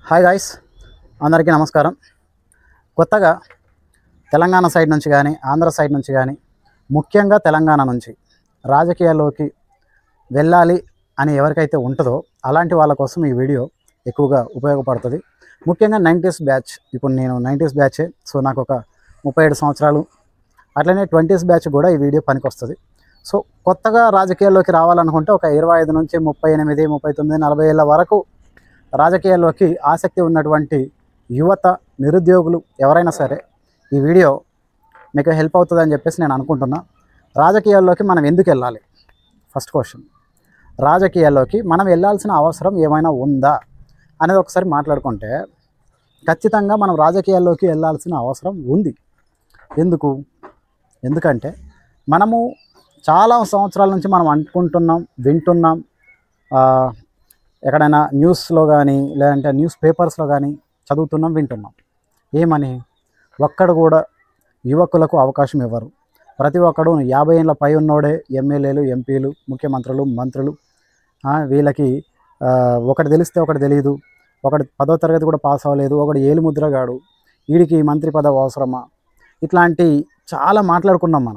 Hi guys, అందరికీ నమస్కారం. కొత్తగా తెలంగాణ సైడ్ నుంచి కానీ ఆంధ్ర సైడ్ నుంచి కానీ ముఖ్యంగా తెలంగాణ నుంచి రాజకీయాల్లోకి వెళ్ళాలి అని ఎవరికైతే ఉంటుందో అలాంటి వాళ్ళ కోసం ఈ వీడియో ఎక్కువగా ఉపయోగపడుతుంది. ముఖ్యంగా 90s బ్యాచ్. ఇప్పుడు నేను 90s బ్యాచే, సో నాకు ఒక 37 సంవత్సరాలు. అట్లనే 20s బ్యాచ్ కూడా ఈ వీడియో పనికి వస్తుంది. సో కొత్తగా రాజకీయాల్లోకి రావాలనుకుంటే ఒక 25 నుంచి 38, 39, 40 ఏళ్ళ వరకు రాజకీయాల్లోకి ఆసక్తి ఉన్నటువంటి యువత, నిరుద్యోగులు ఎవరైనా సరే ఈ వీడియో మీకు హెల్ప్ అవుతుందని చెప్పేసి నేను అనుకుంటున్నా. రాజకీయాల్లోకి మనం ఎందుకు వెళ్ళాలి? ఫస్ట్ క్వశ్చన్, రాజకీయాల్లోకి మనం వెళ్ళాల్సిన అవసరం ఏమైనా ఉందా అనేది ఒకసారి మాట్లాడుకుంటే ఖచ్చితంగా మనం రాజకీయాల్లోకి వెళ్ళాల్సిన అవసరం ఉంది. ఎందుకంటే మనము చాలా సంవత్సరాల నుంచి మనం అనుకుంటున్నాం, వింటున్నాం, ఎక్కడైనా న్యూస్లో కానీ లేదంటే న్యూస్ పేపర్స్లో కానీ చదువుతున్నాం, వింటున్నాం. ఏమని? ఒక్కడు కూడా యువకులకు అవకాశం ఇవ్వరు. ప్రతి ఒక్కడు 50 ఏళ్ళ పై ఉన్నోడే ఎమ్మెల్యేలు, ఎంపీలు, ముఖ్యమంత్రులు, మంత్రులు. వీళ్ళకి ఒకటి తెలిస్తే ఒకటి తెలియదు, ఒకటి 10వ తరగతి కూడా పాస్ అవ్వలేదు, ఒకటి ఏలు ముద్రగాడు, వీడికి మంత్రి పదవి అవసరమా? ఇట్లాంటి చాలా మాట్లాడుకున్నాం.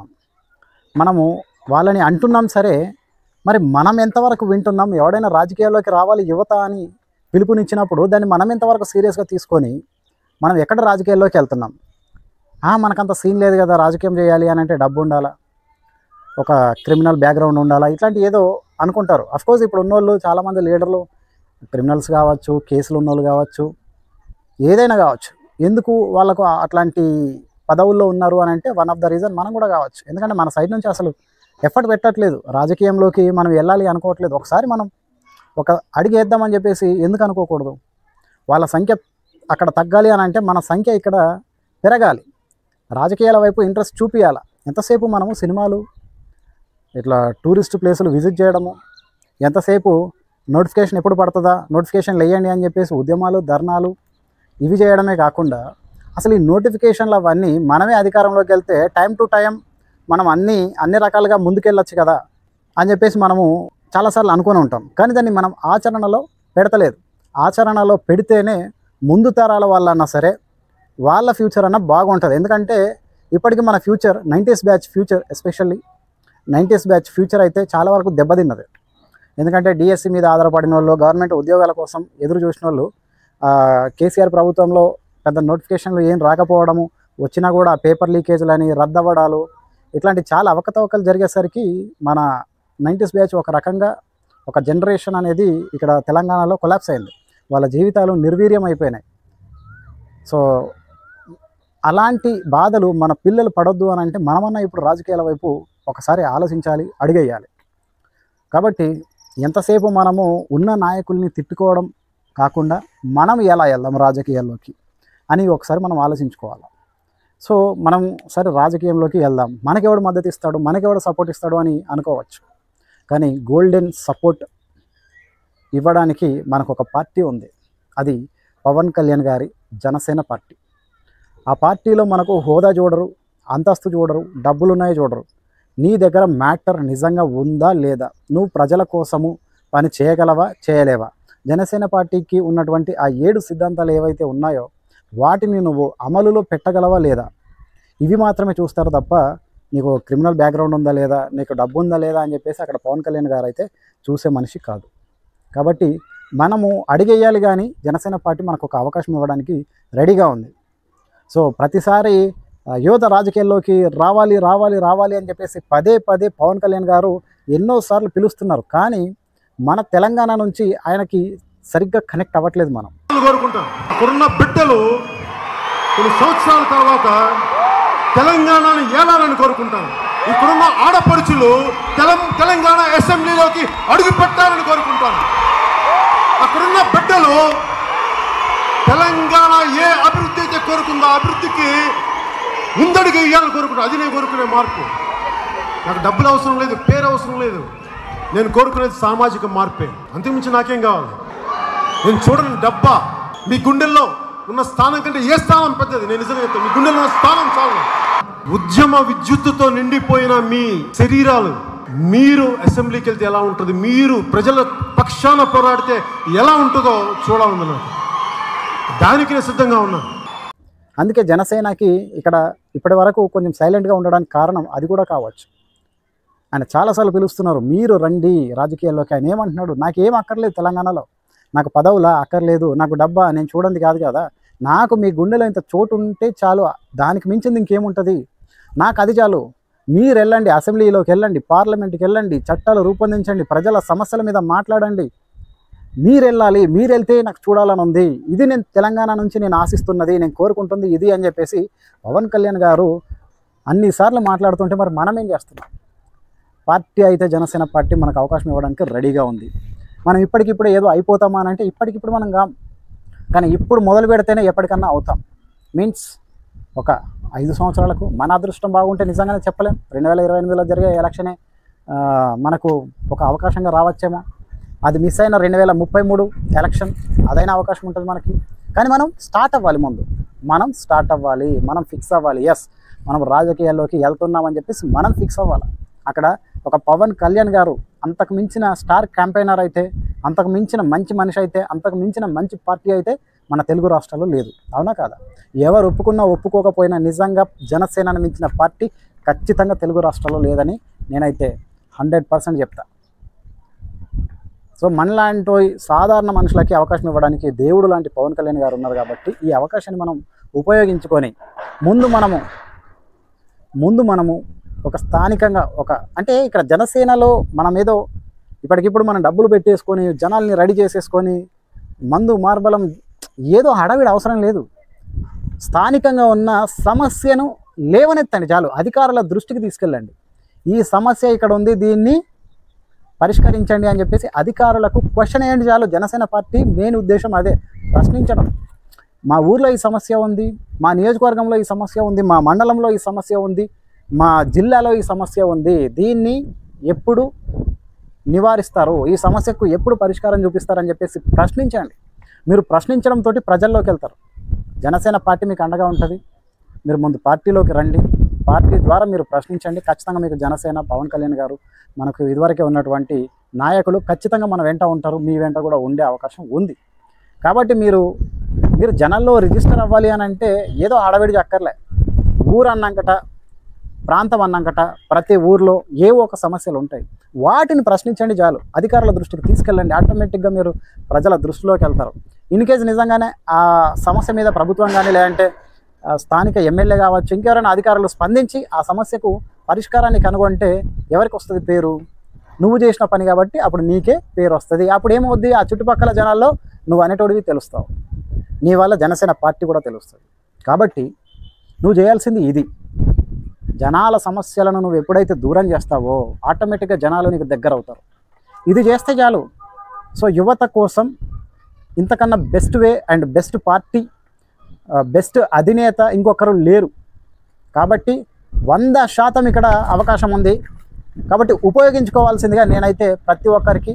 మనము వాళ్ళని అంటున్నాం సరే, మరి మనం ఎంతవరకు వింటున్నాం? ఎవడైనా రాజకీయాల్లోకి రావాలి యువత అని పిలుపునిచ్చినప్పుడు దాన్ని మనం ఎంతవరకు సీరియస్గా తీసుకొని మనం ఎక్కడ రాజకీయాల్లోకి వెళ్తున్నాం? మనకంత సీన్ లేదు కదా, రాజకీయం చేయాలి అని అంటే డబ్బు ఉండాలా, ఒక క్రిమినల్ బ్యాక్గ్రౌండ్ ఉండాలా, ఇట్లాంటి ఏదో అనుకుంటారు. అఫ్కోర్స్ ఇప్పుడు ఉన్నోళ్ళు చాలామంది లీడర్లు క్రిమినల్స్ కావచ్చు, కేసులు ఉన్నోళ్ళు కావచ్చు, ఏదైనా కావచ్చు. ఎందుకు వాళ్ళకు అట్లాంటి పదవుల్లో ఉన్నారు అని అంటే వన్ ఆఫ్ ద రీజన్ మనం కూడా కావచ్చు. ఎందుకంటే మన సైడ్ నుంచి అసలు ఎఫర్ట్ పెట్టట్లేదు, రాజకీయంలోకి మనం వెళ్ళాలి అనుకోవట్లేదు. ఒకసారి మనం ఒక అడుగు వేద్దామని చెప్పేసి ఎందుకు అనుకోకూడదు? వాళ్ళ సంఖ్య అక్కడ తగ్గాలి అని అంటే మన సంఖ్య ఇక్కడ పెరగాలి. రాజకీయాల వైపు ఇంట్రెస్ట్ చూపించాలి. ఎంతసేపు మనము సినిమాలు, ఇట్లా టూరిస్ట్ ప్లేసులు విజిట్ చేయడము, ఎంతసేపు నోటిఫికేషన్ ఎప్పుడు పడుతుందా, నోటిఫికేషన్లు వేయండి అని చెప్పేసి ఉద్యమాలు, ధర్నాలు ఇవి చేయడమే కాకుండా అసలు ఈ నోటిఫికేషన్లు అవన్నీ మనమే అధికారంలోకి వెళ్తే టైం టు టైం మనం అన్ని రకాలుగా ముందుకెళ్ళొచ్చు కదా అని చెప్పేసి మనము చాలాసార్లు అనుకుని ఉంటాం. కానీ దాన్ని మనం ఆచరణలో పెడతలేదు. ఆచరణలో పెడితేనే ముందు తరాల వాళ్ళన్నా సరే వాళ్ళ ఫ్యూచర్ అన్న బాగుంటుంది. ఎందుకంటే ఇప్పటికీ మన future 90s batch future, especially 90s batch future అయితే చాలా వరకు దెబ్బతిన్నది. ఎందుకంటే డిఎస్సి మీద ఆధారపడిన వాళ్ళు, గవర్నమెంట్ ఉద్యోగాల కోసం ఎదురు చూసిన వాళ్ళు, కేసీఆర్ ప్రభుత్వంలో పెద్ద నోటిఫికేషన్లు ఏం రాకపోవడము, వచ్చినా కూడా పేపర్ లీకేజ్లని, రద్దవడాలు, ఇట్లాంటి చాలా అవకతవకలు జరిగేసరికి మన 90s బ్యాచ్ ఒక రకంగా ఒక జనరేషన్ అనేది ఇక్కడ తెలంగాణలో కొలాప్స్ అయింది. వాళ్ళ జీవితాలు నిర్వీర్యం అయిపోయినాయి. సో అలాంటి బాధలు మన పిల్లలు పడొద్దు అని అంటే మనమన్నా ఇప్పుడు రాజకీయాల వైపు ఒకసారి ఆలోచించాలి, అడిగేయాలి. కాబట్టి ఎంతసేపు మనము ఉన్న నాయకుల్ని తిట్టుకోవడం కాకుండా మనం ఎలా వెళ్దాం రాజకీయాల్లోకి అని ఒకసారి మనం ఆలోచించుకోవాలి. సో మనం సరే రాజకీయంలోకి వెళ్దాం, మనకెవడు మద్దతు ఇస్తాడు, మనకెవడు సపోర్ట్ ఇస్తాడు అని అనుకోవచ్చు. కానీ గోల్డెన్ సపోర్ట్ ఇవ్వడానికి మనకు ఒక పార్టీ ఉంది. అది పవన్ కళ్యాణ్ గారి జనసేన పార్టీ. ఆ పార్టీలో మనకు హోదా చూడరు, అంతస్తు చూడరు, డబ్బులున్నాయో చూడరు. నీ దగ్గర మ్యాటర్ నిజంగా ఉందా లేదా, నువ్వు ప్రజల కోసము పని చేయగలవా, చేయలేవా, జనసేన పార్టీకి ఉన్నటువంటి ఆ 7 సిద్ధాంతాలు ఏవైతే ఉన్నాయో వాటిని నువ్వు అమలులో పెట్టగలవా లేదా, ఇవి మాత్రమే చూస్తారు తప్ప నీకు క్రిమినల్ బ్యాక్గ్రౌండ్ ఉందా లేదా, నీకు డబ్బు ఉందా లేదా అని చెప్పేసి అక్కడ పవన్ కళ్యాణ్ గారు అయితే చూసే మనిషి కాదు. కాబట్టి మనము అడిగేయాలి, కానీ జనసేన పార్టీ మనకు ఒక అవకాశం ఇవ్వడానికి రెడీగా ఉంది. సో ప్రతిసారి యువత రాజకీయాల్లోకి రావాలి రావాలి రావాలి అని చెప్పేసి పదే పవన్ కళ్యాణ్ గారు ఎన్నోసార్లు పిలుస్తున్నారు. కానీ మన తెలంగాణ నుంచి ఆయనకి సరిగ్గా కనెక్ట్ అవ్వట్లేదు. మనం కోరుకుంటాం ఇక్కడున్న బిడ్డలు కొన్ని సంవత్సరాల తర్వాత తెలంగాణను ఏలాలని కోరుకుంటాను. ఇక్కడున్న ఆడపడుచులు తెలంగాణ అసెంబ్లీలోకి అడుగు పెట్టాలని కోరుకుంటాను. అక్కడున్న బిడ్డలు తెలంగాణ ఏ అభివృద్ధి అయితే కోరుకుందో అభివృద్ధికి ముందడుగు వేయాలని కోరుకుంటాను. అది నేను కోరుకునే మార్పు. నాకు డబ్బులు అవసరం లేదు, పేరు అవసరం లేదు. నేను కోరుకునేది సామాజిక మార్పే, అంతకుమించి నాకేం కావాలి? నేను చూడని డబ్బా. మీ గుండెల్లో ఉన్న స్థానం కంటే ఏ స్థానం పెద్దది? నేను నిజంగా చెప్తాను, మీ గుండెల్లో ఉన్న స్థానం చాలు. ఉద్యమ విద్యుత్తుతో నిండిపోయిన మీ శరీరాలు మీరు అసెంబ్లీకి వెళ్తే ఎలా ఉంటుంది, మీరు ప్రజల పక్షాన పోరాడితే ఎలా ఉంటుందో చూడాలి నాకు. దానికి నేను సిద్ధంగా ఉన్నా. అందుకే జనసేనకి ఇక్కడ ఇప్పటి వరకు కొంచెం సైలెంట్గా ఉండడానికి కారణం అది కూడా కావచ్చు. ఆయన చాలాసార్లు పిలుస్తున్నారు, మీరు రండి రాజకీయాల్లోకి. ఆయన ఏమంటున్నాడు, నాకేం అక్కర్లేదు తెలంగాణలో, నాకు పదవులా అక్కర్లేదు, నాకు డబ్బా నేను చూడండి కాదు కదా, నాకు మీ గుండెలో ఇంత చోటు ఉంటే చాలు, దానికి మించింది ఇంకేముంటుంది, నాకు అది చాలు. మీరు వెళ్ళండి, అసెంబ్లీలోకి వెళ్ళండి, పార్లమెంట్కి వెళ్ళండి, చట్టాలు రూపొందించండి, ప్రజల సమస్యల మీద మాట్లాడండి, మీరు వెళ్ళాలి, మీరు వెళ్తే నాకు చూడాలని ఉంది, ఇది నేను తెలంగాణ నుంచి నేను ఆశిస్తున్నది, నేను కోరుకుంటుంది ఇది అని చెప్పేసి పవన్ కళ్యాణ్ గారు అన్నిసార్లు మాట్లాడుతుంటే మరి మనం ఏం చేస్తున్నాం? పార్టీ అయితే జనసేన పార్టీ మనకు అవకాశం ఇవ్వడానికి రెడీగా ఉంది. మనం ఇప్పటికిప్పుడు ఏదో అయిపోతామా అని అంటే ఇప్పటికిప్పుడు మనం కాం, కానీ ఇప్పుడు మొదలు పెడితేనే ఎప్పటికన్నా అవుతాం. మీన్స్ ఒక 5 సంవత్సరాలకు మన అదృష్టం బాగుంటే నిజంగానే చెప్పలేం, 2028లో జరిగే ఎలక్షనే మనకు ఒక అవకాశంగా రావచ్చేమో. అది మిస్ అయిన 2033 ఎలక్షన్, అదైనా అవకాశం ఉంటుంది మనకి. కానీ మనం స్టార్ట్ అవ్వాలి, ముందు మనం స్టార్ట్ అవ్వాలి, మనం ఫిక్స్ అవ్వాలి. ఎస్, మనం రాజకీయాల్లోకి వెళ్తున్నామని చెప్పేసి మనం ఫిక్స్ అవ్వాలి. అక్కడ ఒక పవన్ కళ్యాణ్ గారు అంతకు మించిన స్టార్ క్యాంపెయినర్ అయితే, అంతకు మించిన మంచి మనిషి అయితే, అంతకు మించిన మంచి పార్టీ అయితే మన తెలుగు రాష్ట్రాల్లో లేదు. అవునా కాదా? ఎవరు ఒప్పుకున్నా ఒప్పుకోకపోయినా నిజంగా జనసేనను మించిన పార్టీ ఖచ్చితంగా తెలుగు రాష్ట్రాల్లో లేదని నేనైతే 100% చెప్తా. సో మనలాంటి సాధారణ మనుషులకి అవకాశం ఇవ్వడానికి దేవుడు లాంటి పవన్ కళ్యాణ్ గారు ఉన్నారు కాబట్టి ఈ అవకాశాన్ని మనం ఉపయోగించుకొని ముందు మనము ఒక స్థానికంగా అంటే ఇక్కడ జనసేనలో మనం ఏదో ఇప్పటికిప్పుడు మనం డబ్బులు పెట్టేసుకొని జనాల్ని రెడీ చేసేసుకొని మందు మార్బలం ఏదో హడావిడి అవసరం లేదు. స్థానికంగా ఉన్న సమస్యను లేవనెత్తండి చాలు, అధికారుల దృష్టికి తీసుకెళ్ళండి. ఈ సమస్య ఇక్కడ ఉంది, దీన్ని పరిష్కరించండి అని చెప్పేసి అధికారులకు క్వశ్చన్ వేయండి చాలు. జనసేన పార్టీ మెయిన్ ఉద్దేశం అదే, ప్రశ్నించడం. మా ఊర్లో ఈ సమస్య ఉంది, మా నియోజకవర్గంలో ఈ సమస్య ఉంది, మా మండలంలో ఈ సమస్య ఉంది, మా జిల్లాలో ఈ సమస్య ఉంది, దీన్ని ఎప్పుడు నివారిస్తారు, ఈ సమస్యకు ఎప్పుడు పరిష్కారం చూపిస్తారని చెప్పేసి ప్రశ్నించండి. మీరు ప్రశ్నించడంతో ప్రజల్లోకి వెళ్తారు. జనసేన పార్టీ మీకు అండగా ఉంటుంది. మీరు ముందు పార్టీలోకి రండి, పార్టీ ద్వారా మీరు ప్రశ్నించండి. ఖచ్చితంగా మీకు జనసేన పవన్ కళ్యాణ్ గారు మనకు ఇదివరకే ఉన్నటువంటి నాయకులు ఖచ్చితంగా మన వెంట ఉంటారు, మీ వెంట కూడా ఉండే అవకాశం ఉంది. కాబట్టి మీరు జనాల్లో రిజిస్టర్ అవ్వాలి అని అంటే ఏదో హడావిడి అక్కర్లే. ఊరు అన్నాకట, ప్రాంతం అన్నాకట, ప్రతి ఊర్లో ఏవో ఒక సమస్యలు ఉంటాయి, వాటిని ప్రశ్నించండి చాలు. అధికారుల దృష్టికి తీసుకెళ్ళండి, ఆటోమేటిక్గా మీరు ప్రజల దృష్టిలోకి వెళ్తారు. ఇన్ కేసు నిజంగానే ఆ సమస్య మీద ప్రభుత్వం కానీ లేదంటే స్థానిక ఎమ్మెల్యే కావచ్చు, ఇంకెవరైనా అధికారులు స్పందించి ఆ సమస్యకు పరిష్కారాన్ని కనుగొంటే ఎవరికి వస్తుంది పేరు? నువ్వు చేసిన పని కాబట్టి అప్పుడు నీకే పేరు వస్తుంది. అప్పుడు ఏమవుద్ది? ఆ చుట్టుపక్కల జనాల్లో నువ్వు అనేటోడివి తెలుస్తావు, నీ వల్ల జనసేన పార్టీ కూడా తెలుస్తుంది. కాబట్టి నువ్వు చేయాల్సింది ఇది, జనాల సమస్యలను నువ్వు ఎప్పుడైతే దూరం చేస్తావో ఆటోమేటిక్గా జనాలు నీకు దగ్గర అవుతారు. ఇది చేస్తే చాలు. సో యువత కోసం ఇంతకన్నా best way and best party, best అధినేత ఇంకొకరు లేరు. కాబట్టి 100% ఇక్కడ అవకాశం ఉంది. కాబట్టి ఉపయోగించుకోవాల్సిందిగా నేనైతే ప్రతి ఒక్కరికి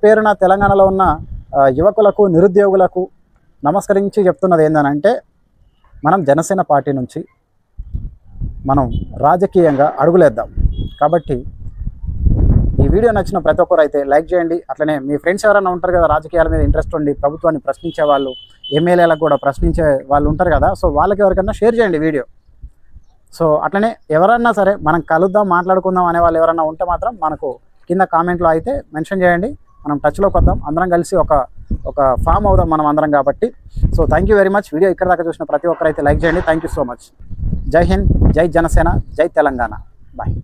పేరున తెలంగాణలో ఉన్న యువకులకు, నిరుద్యోగులకు నమస్కరించి చెప్తున్నది ఏంటంటే, మనం జనసేన పార్టీ నుంచి మనం రాజకీయంగా అడుగులేద్దాం. కాబట్టి ఈ వీడియో నచ్చిన ప్రతి ఒక్కరు అయితే లైక్ చేయండి. అట్లనే మీ ఫ్రెండ్స్ ఎవరైనా ఉంటారు కదా రాజకీయాల మీద ఇంట్రెస్ట్ ఉండి ప్రభుత్వాన్ని ప్రశ్నించే వాళ్ళు, ఎమ్మెల్యేలకు కూడా ప్రశ్నించే వాళ్ళు ఉంటారు కదా, సో వాళ్ళకి ఎవరికైనా షేర్ చేయండి వీడియో. సో అట్లనే ఎవరన్నా సరే మనం కలుద్దాం, మాట్లాడుకుందాం అనే వాళ్ళు ఎవరైనా ఉంటే మాత్రం మనకు కింద కామెంట్లో అయితే మెన్షన్ చేయండి. మనం టచ్లోకి వద్దాం, అందరం కలిసి ఒక ఫామ్ అవుదాం మనం అందరం. కాబట్టి so thank you very much. Video ఇక్కడ దాకా చూసిన ప్రతి ఒక్కరైతే లైక్ చేయండి. Thank you so much. జై హింద్, జై జనసేన, జై తెలంగాణ. బాయ్.